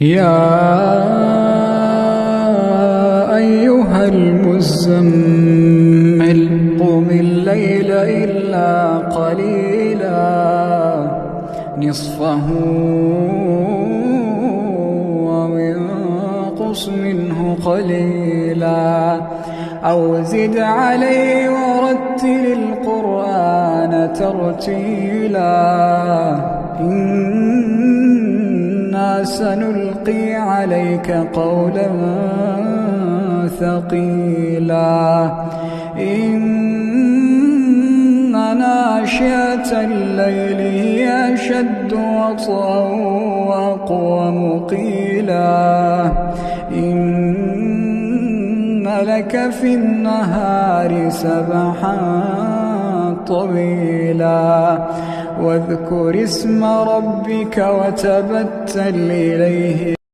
يا أيها المزمل قم الليل إلا قليلا نصفه أو انقص منه قليلا أو زد عليه ورتل القرآن ترتيلا إنا سنلقي عليك قولا ثقيلا إن ناشئة الليل هي أشد وطئا وأقوم قيلا إن لك في النهار سبحا طويلا واذكر اسم ربك وتبتل إليه